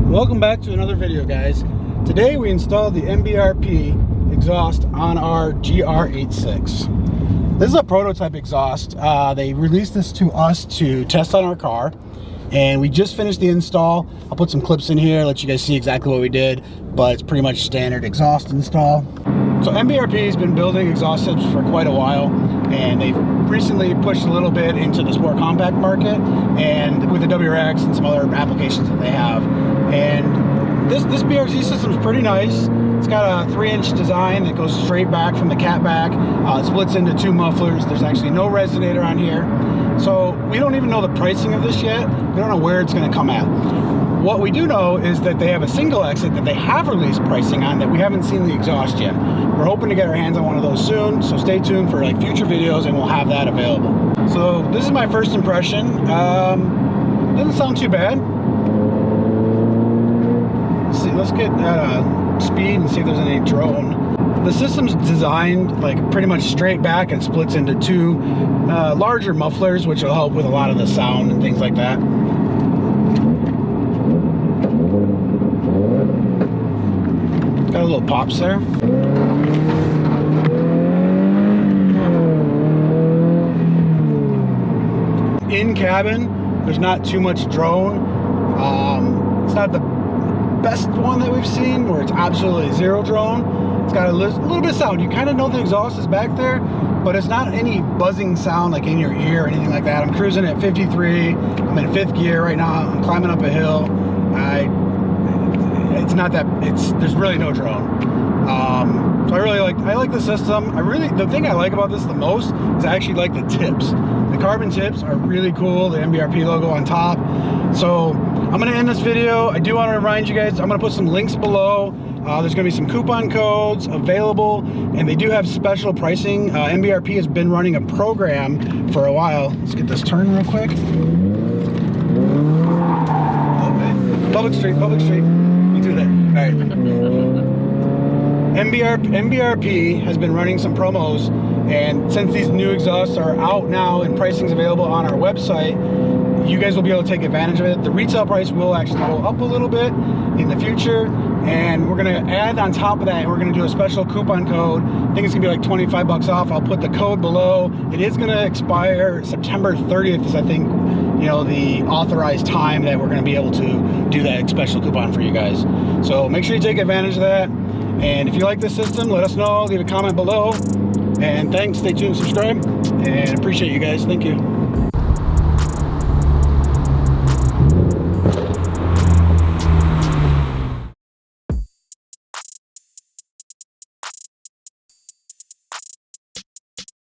Welcome back to another video, guys. Today we installed the MBRP exhaust on our GR86. This is a prototype exhaust. They released this to us to test on our car, and we just finished the install. I'll put some clips in here, let you guys see exactly what we did, but it's pretty much standard exhaust install. So MBRP has been building exhaust tips for quite a while, and they've recently pushed a little bit into the sport compact market, and with the WRX and some other applications that they have. And this BRZ system is pretty nice. It's got a 3-inch design that goes straight back from the catback. It splits into 2 mufflers. There's actually no resonator on here. So we don't even know the pricing of this yet. We don't know where it's going to come at. What we do know is that they have a single exit that they have released pricing on that we haven't seen the exhaust yet. We're hoping to get our hands on one of those soon, so stay tuned for like future videos and we'll have that available. So this is my first impression. Doesn't sound too bad. Let's get speed and see if there's any drone. The system's designed like pretty much straight back and splits into 2 larger mufflers, which will help with a lot of the sound and things like that. Got a little pops there. In cabin, there's not too much drone. It's not the best one that we've seen where it's absolutely 0 drone. It's got a little bit of sound. You kind of know the exhaust is back there, but it's not any buzzing sound like in your ear or anything like that. I'm cruising at 53. I'm in 5th gear right now. I'm climbing up a hill. It's not that, there's really no drone. So I like the system. The thing I like about this the most is I actually like the tips. The carbon tips are really cool, the MBRP logo on top. So I'm gonna end this video. I do want to remind you guys, I'm gonna put some links below. There's gonna be some coupon codes available, and they do have special pricing. MBRP has been running a program for a while. Let's get this turn real quick. Public street. You do that. All right. MBRP has been running some promos, and since these new exhausts are out now and pricing's available on our website, you guys will be able to take advantage of it. The retail price will actually go up a little bit in the future, and we're going to add on top of that, we're going to do a special coupon code. I think it's going to be like 25 bucks off. I'll put the code below. It is going to expire September 30th is, I think, you know, the authorized time that we're going to be able to do that special coupon for you guys. So make sure you take advantage of that. And if you like this system, let us know. Leave a comment below. And thanks. Stay tuned, subscribe, and appreciate you guys. Thank you.